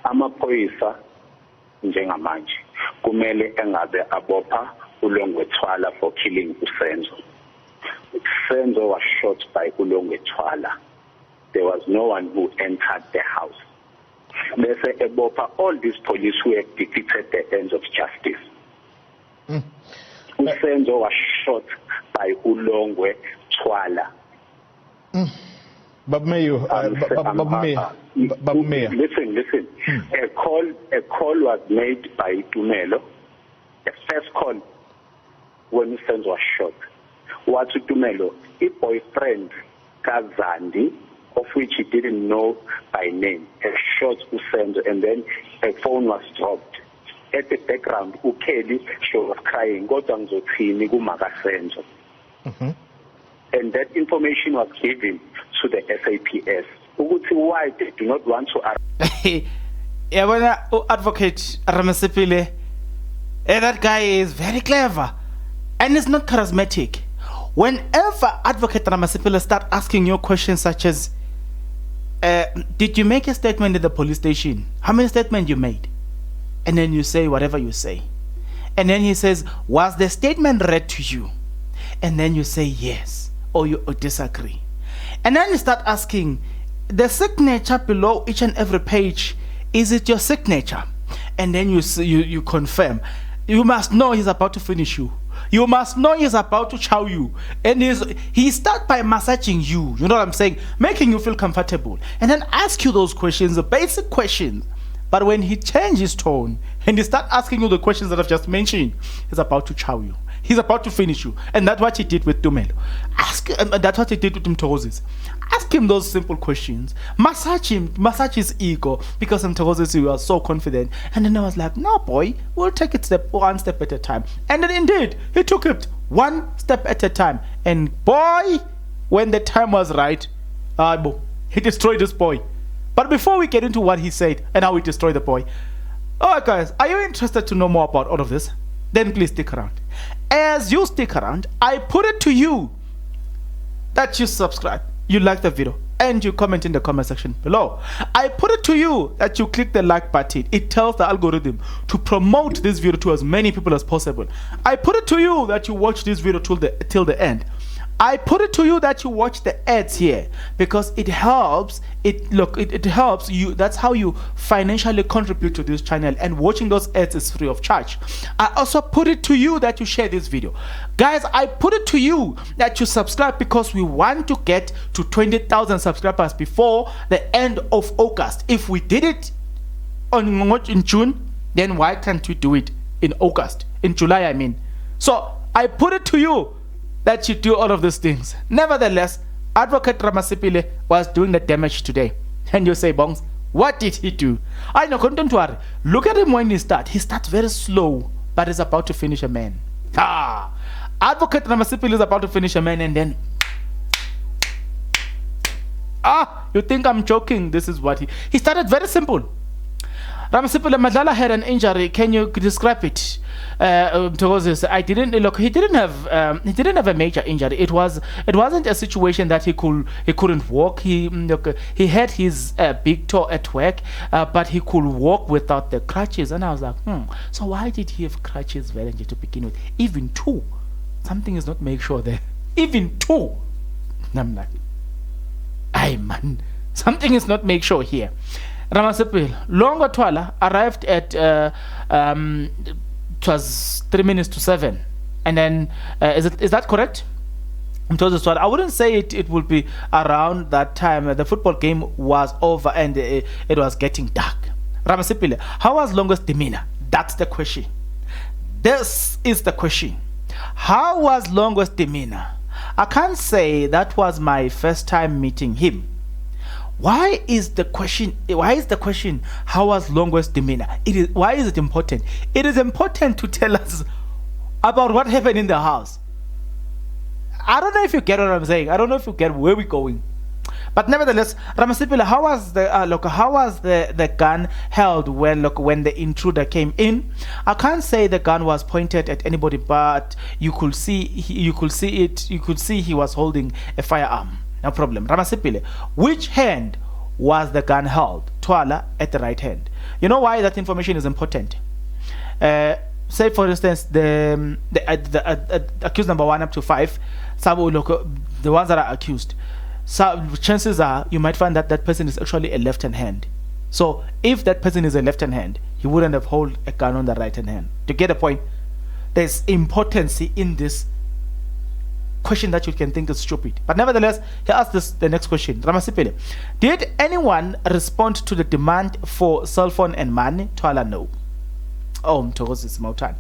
amaphoyisa njengamanje kumele engabe abopha uLongwe Twala for killing uSenzo. Senzo was shot by Longwe Twala. There was no one who entered the house. Bese ebopha all these police who have defeated the ends of justice. Senzo was shot by Longwe Twala. Listen. A call was made by Khumalo. The first call when Senzo was shot. What Khumalo, a boyfriend, Zandi, of which he didn't know by name, had shot Senzo, and then a phone was dropped. At the background, Kelly, she was crying, and that information was given to the SAPS. Why they do not want to arrest. Advocate Ramasepele, that guy is very clever and is not charismatic. Whenever Advocate Ramasepele start asking you questions such as, did you make a statement at the police station? How many statements you made? And then you say whatever you say. And then he says, was the statement read to you? And then you say yes, or you disagree. And then you start asking, the signature below each and every page, is it your signature? And then you confirm. You must know he's about to finish you. You must know he's about to chow you. And he starts by massaging you. You know what I'm saying? Making you feel comfortable. And then ask you those questions, the basic questions. But when he changes his tone and he starts asking you the questions that I've just mentioned, he's about to chow you. He's about to finish you. And that's what he did with Khumalo. That's what he did with Mthokozisi. Ask him those simple questions. Massage his ego, because Mthokozisi was so confident. And then I was like, no boy, we'll take it one step at a time. And then indeed, he took it one step at a time. And boy, when the time was right, he destroyed this boy. But before we get into what he said and how he destroyed the boy, alright guys, are you interested to know more about all of this? Then please stick around. As you stick around, I put it to you that you subscribe, you like the video, and you comment in the comment section below. I put it to you that you click the like button. It tells the algorithm to promote this video to as many people as possible. I put it to you that you watch this video till the end. I put it to you that you watch the ads here, because it helps. It helps you. That's how you financially contribute to this channel, and watching those ads is free of charge. I also put it to you that you share this video. Guys, I put it to you that you subscribe, because we want to get to 20,000 subscribers before the end of August. If we did it in June, then why can't we do it in August? In July, I mean. So I put it to you that you do all of these things. Nevertheless, Advocate Ramasepele was doing the damage today. And you say, Bongs, what did he do? I know, don't worry. Look at him when he starts. He starts very slow, but he's about to finish a man. Advocate Ramasepele is about to finish a man, and then you think I'm joking? This is what he started very simple. Ramasepele Madlala had an injury. Can you describe it? Mthokozisi, I didn't look. He didn't have a major injury. It wasn't a situation that he couldn't walk. He had his big toe at work, but he could walk without the crutches. And I was like, so why did he have crutches to begin with? Even two, something is not make sure there. Even two, and I'm like, aye man, something is not make sure here. Ramasepele, Longwe Twala arrived at it was 3 minutes to 7, and then is that correct? I wouldn't say it would be around that time. The football game was over and it was getting dark. Ramasepele, how was Longwe's demeanor? That's the question. This is the question. How was Longwe's demeanor? I can't say that was my first time meeting him. Why is the question? How was Longwe's demeanor? Why is it important? It is important to tell us about what happened in the house. I don't know if you get what I'm saying. I don't know if you get where we're going. But nevertheless, Ramasepele, how was the gun held when the intruder came in? I can't say the gun was pointed at anybody, but you could see he was holding a firearm. No problem. Ramasepele, which hand was the gun held? Twala at the right hand. You know why that information is important? Say for instance, the accused number 1 up to 5, the ones that are accused. So chances are you might find that that person is actually a left-hand hand. So if that person is a left-hand hand, he wouldn't have hold a gun on the right-hand hand. To get a point, there's importance in this question that you can think is stupid. But nevertheless, he asked the next question. Ramasepele, did anyone respond to the demand for cell phone and money? Twala, no. Oh, Mthokozisi Mautan.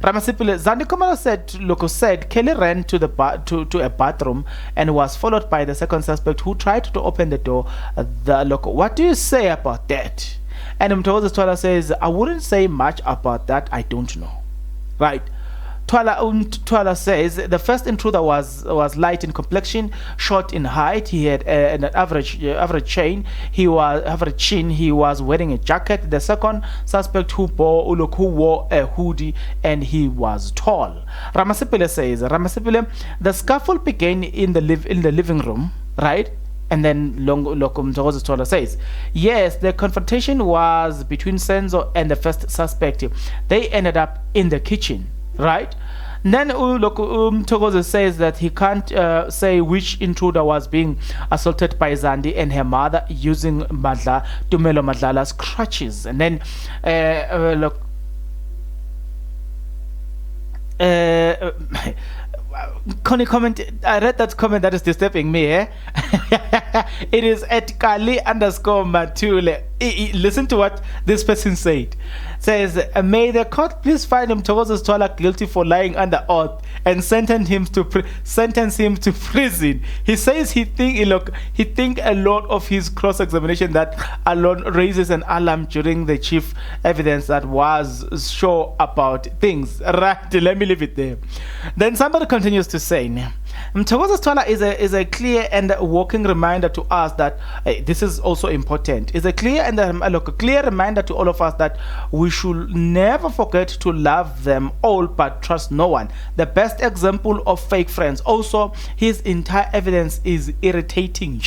Ramasepele, Zandi Khumalo said Kelly ran to a bathroom and was followed by the second suspect who tried to open the door. What do you say about that? And Mthokozisi Twala says, I wouldn't say much about that. I don't know. Right. Twala says the first intruder was light in complexion, short in height. He had an average chin. He was wearing a jacket. The second suspect who wore a hoodie, and he was tall. Ramasepele says, the scuffle began in the living room, right? And then Mthokozisi Twala says, yes, the confrontation was between Senzo and the first suspect. They ended up in the kitchen. Right? Then Mthokozisi says that he can't say which intruder was being assaulted by Zandi and her mother using Tumelo Madlala's crutches. And then Connie comment, I read that comment that is disturbing me. It is at Kali_Matule. Listen to what this person said. Says, may the court please find Mthokozisi Twala guilty for lying under oath and sentence him to prison. He says he think a lot of his cross-examination that alone raises an alarm during the chief evidence that was sure about things. Right, let me leave it there. Then somebody continues to say, Mthokozisi Twala is a clear and walking reminder to us that this is also important. It's a clear reminder to all of us that we should never forget to love them all but trust no one. The best example of fake friends. Also, his entire evidence is irritating.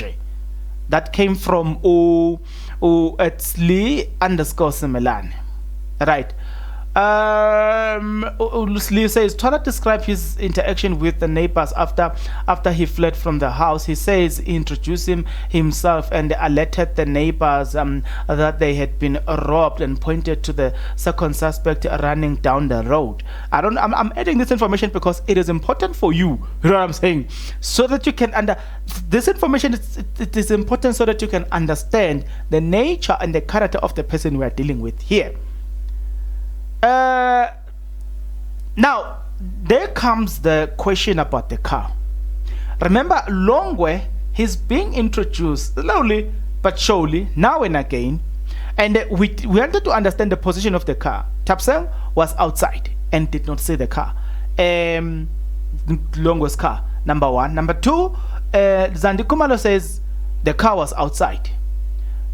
That came from Lee_Simelane. Right. Lee says Twala described his interaction with the neighbors after he fled from the house. He says he introduced himself and alerted the neighbors that they had been robbed and pointed to the second suspect running down the road. I'm adding this information because it is important for you. You know what I'm saying? So that you can this information it is important so that you can understand the nature and the character of the person we are dealing with here. Now there comes the question about the car. Remember, Longwe, he's being introduced slowly but surely now and again, and we wanted to understand the position of the car. Tapsang was outside and did not see the car. Longwe's car, number one. Number two, Zandi Khumalo says the car was outside.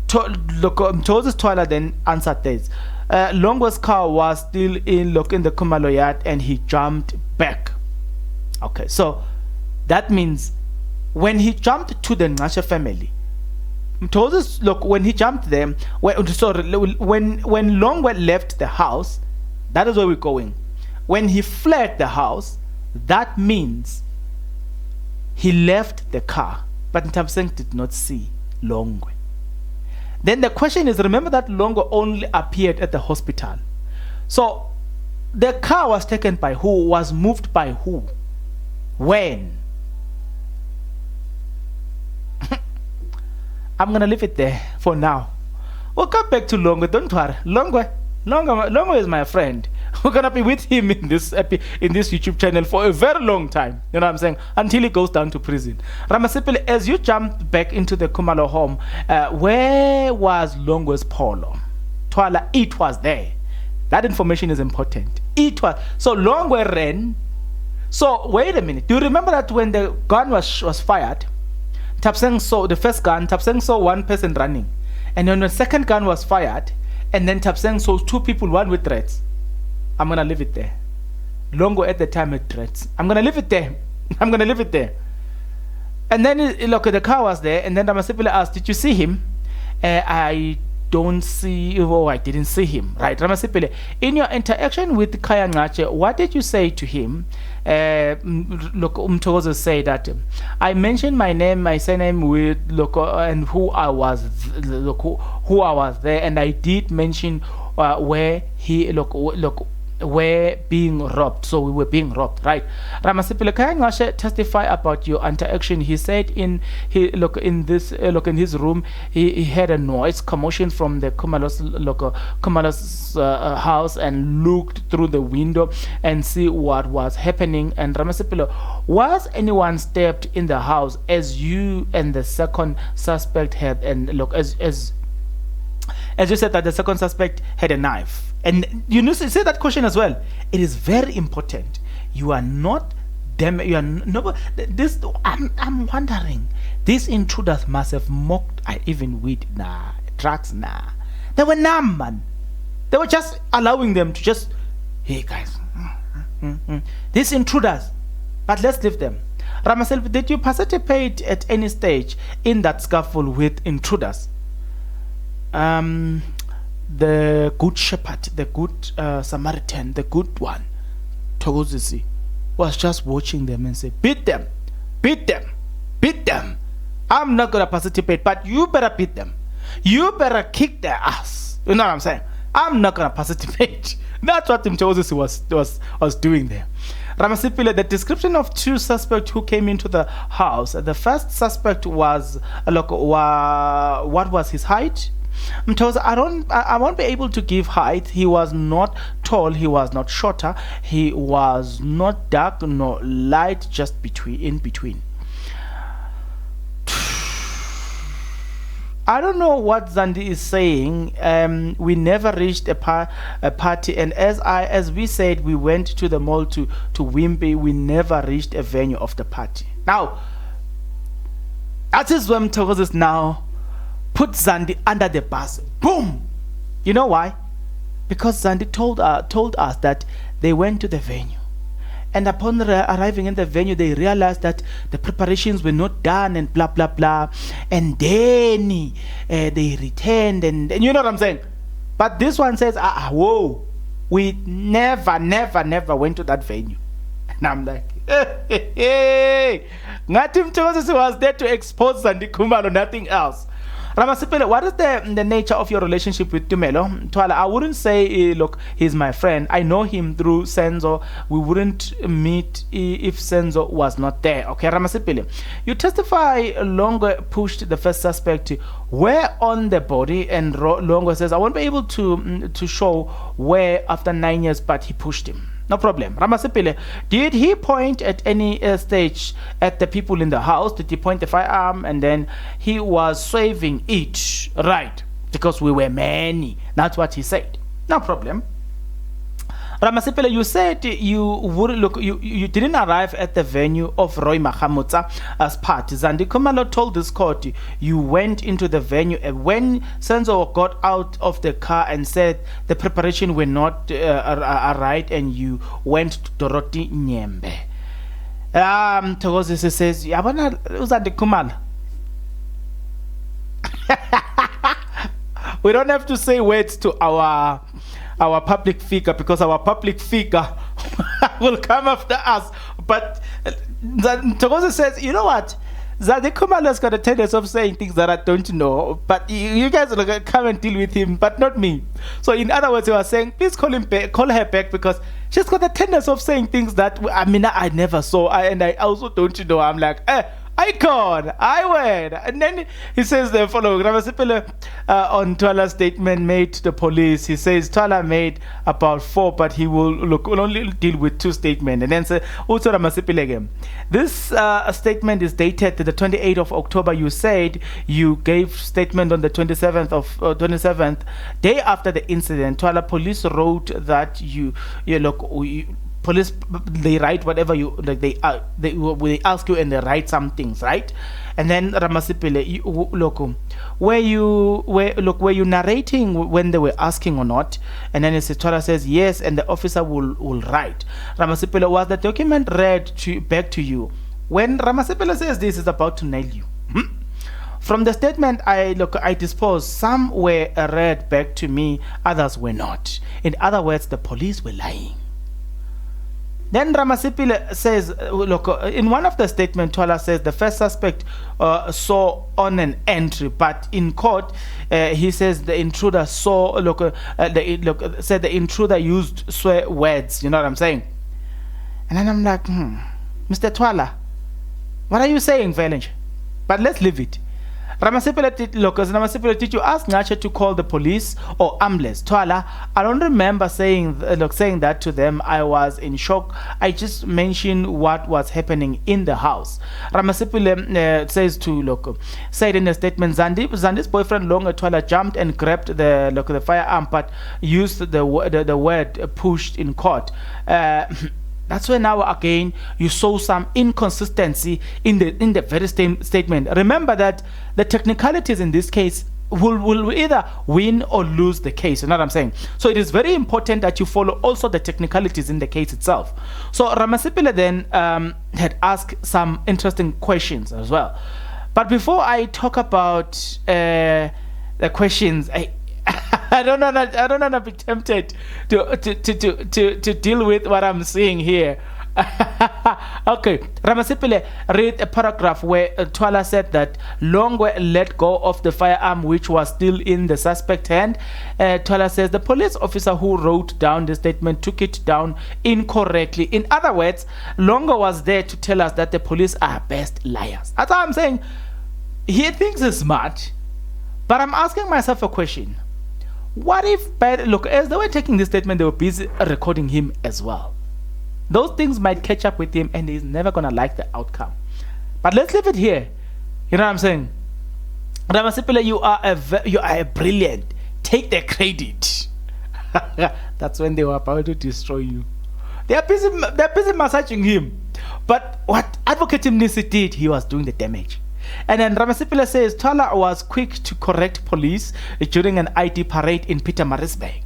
Mthokozisi Twala then answered this. Longwe's car was still in the Khumalo yard and he jumped back. Okay, so that means when he jumped to the Ngasha family, when he jumped there, when Longwe left the house, that is where we're going. When he fled the house, that means he left the car, but Ntabseng did not see Longwe. Then the question is, remember that Longwe only appeared at the hospital. So the car was taken by who? Was moved by who? When? I'm going to leave it there for now. We'll come back to Longwe. Don't worry. Longwe is my friend. We're going to be with him in this YouTube channel for a very long time. You know what I'm saying? Until he goes down to prison. Ramasepele, as you jumped back into the Khumalo home, where was Longwe's polo? Twala, it was there. That information is important. It was. So Longwe ran. So wait a minute. Do you remember that when the gun was fired, Tapseng saw the first gun, Tapseng saw one person running. And then the second gun was fired, and then Tapseng saw two people, one with threats. I'm going to leave it there. Longwe at the time had threats. I'm going to leave it there. I'm going to leave it there. And then look, the car was there, and then Ramasepele asked, did you see him? I don't see, oh, I didn't see him, right? Ramasepele, in your interaction with Khaya Ngache, what did you say to him? Look, Mthokozisi say that I mentioned my name, my surname with and who I was, who I was there, and I did mention where he were being robbed. So we were being robbed, right? Ramasepele Khaya Ngache testify about your interaction. He said in his room he heard a noise, commotion from the Khumalo's house, and looked through the window and see what was happening. And Ramasepele, was anyone stabbed in the house as you and the second suspect had? And as you said that the second suspect had a knife. And you need to say that question as well. It is very important. You are not them. You are no. This I'm wondering. These intruders must have mocked even weed, drugs, They were numb, man. They were just allowing them to just, hey guys, these intruders. But let's leave them. Ramasepele, did you participate at any stage in that scuffle with intruders? The good shepherd, the good Samaritan, the good one, Mthokozisi, was just watching them and said, beat them, beat them, beat them. I'm not gonna participate, but you better beat them. You better kick their ass. You know what I'm saying? I'm not gonna participate. That's what Mthokozisi was doing there. Ramasepele, the description of two suspects who came into the house. The first suspect was what was his height? Mthokozisi, I won't be able to give height. He was not tall, he was not shorter, he was not dark nor light, just in between. I don't know what Zandi is saying. We never reached a party, and as we said, we went to the mall to Wimpy. We never reached a venue of the party. Now, that is when Mthokozisi now put Zandi under the bus. Boom! You know why? Because Zandi told us that they went to the venue. And upon arriving in the venue, they realized that the preparations were not done and blah, blah, blah. And then they returned and you know what I'm saying? But this one says, whoa, we never went to that venue. And I'm like, hey. Ngathi Mthokozisi was there to expose Zandi Khumalo, nothing else. Ramasepele, what is the nature of your relationship with Tumelo? Twala, I wouldn't say, look, he's my friend. I know him through Senzo. We wouldn't meet if Senzo was not there. Okay, Ramasepele, you testify Longwe pushed the first suspect where on the body, and Longwe says, I won't be able to show where after 9 years, but he pushed him. No problem. Ramasepele, did he point at any stage at the people in the house? Did he point the firearm and then he was swaving it? Right. Because we were many. That's what he said. No problem. Ramasepele, you said you didn't arrive at the venue of Roy Mahamutsa as part. Zandi Khumalo told this court you went into the venue, and when Senzo got out of the car and said the preparation were not right, and you went to Dorothy Nyembe. Mthokozisi says, Yabana Zandi Khumalo. We don't have to say words to our public figure, because our public figure will come after us. But Mthokozisi says, you know what? Zandi Khumalo's got a tendency of saying things that I don't know, but you guys are going to come and deal with him, but not me. So in other words, he was saying, please call her back, because she's got a tendency of saying things that I never saw, and I also don't know. I'm like, Icon, I win. And then he says the following. Ramasepele on Twala's statement made to the police, he says Twala made about 4, but he will only deal with 2 statements. And then say, also Ramasepele again. This statement is dated to the 28th of October. You said you gave statement on the 27th day after the incident. Twala police wrote that police, they write whatever you like. They ask you and they write some things, right? And then Ramasepele, were you narrating when they were asking or not? And then Twala says yes, and the officer will write. Ramasepele, was the document read back to you? When Ramasepele says this is about to nail you. From the statement I disposed, some were read back to me, others were not. In other words, the police were lying. Then Ramasepele says, in one of the statements, Twala says the first suspect saw on an entry, but in court, he says the intruder said the intruder used swear words. You know what I'm saying? And then I'm like, Mr. Twala, what are you saying, Valench? But let's leave it. Ramasepele, did you ask Ngache to call the police or ambulance? Twala, I don't remember saying that to them. I was in shock. I just mentioned what was happening in the house. Ramasepele said in a statement, Zandi's boyfriend Longwe Twala jumped and grabbed the firearm, but used the word pushed in court. That's where now again you saw some inconsistency in the very same statement. Remember that the technicalities in this case will either win or lose the case. You know what I'm saying? So it is very important that you follow also the technicalities in the case itself. So Ramasepele then had asked some interesting questions as well. But before I talk about the questions, I don't want to be tempted to deal with what I'm seeing here. Okay, Ramasepele read a paragraph where Twala said that Longwe let go of the firearm which was still in the suspect's hand. Twala says the police officer who wrote down the statement took it down incorrectly. In other words, Longwe was there to tell us that the police are best liars. That's how I'm saying he thinks he's smart, but I'm asking myself a question. What if, as they were taking this statement, they were busy recording him as well? Those things might catch up with him and he's never going to like the outcome. But let's leave it here. You know what I'm saying? Ramasepele, you are a brilliant. Take the credit. That's when they were about to destroy you. They're busy massaging him. But what Advocate Mnisi did, he was doing the damage. And then Ramasepele says Twala was quick to correct police during an ID parade in Pietermaritzburg.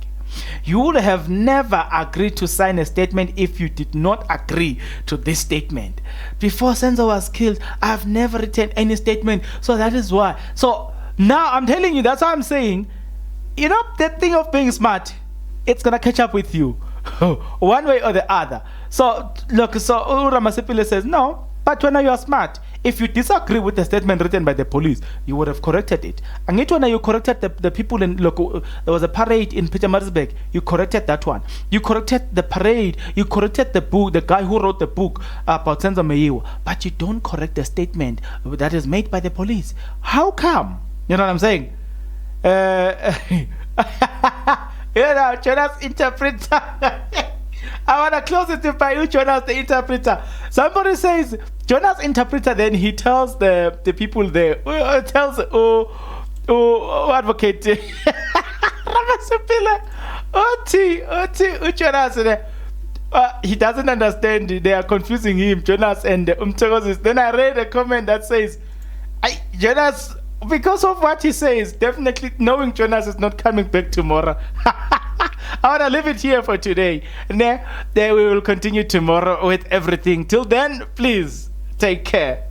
You would have never agreed to sign a statement if you did not agree to this statement. Before Senzo was killed, I've never written any statement, so that is why. So now I'm telling you, that's what I'm saying. You know, that thing of being smart, it's gonna catch up with you one way or the other. So Ramasepele says no, but when you are smart, if you disagree with the statement written by the police, you would have corrected it. And when you corrected the people in there was a parade in Pietermaritzburg, you corrected that one. You corrected the parade, you corrected the book, the guy who wrote the book about Senzo Meyiwa, but you don't correct the statement that is made by the police. How come? You know what I'm saying? Jonas interpreter. I want to close it by you, Jonas the interpreter. Somebody says Jonas interpreter, then he tells the people there, tells advocate Ramasepele, Jonas, he doesn't understand. They are confusing him, Jonas and Mthokozisi. Then I read a comment that says, Jonas, because of what he says, definitely knowing Jonas is not coming back tomorrow. I want to leave it here for today. And then we will continue tomorrow with everything. Till then, please take care.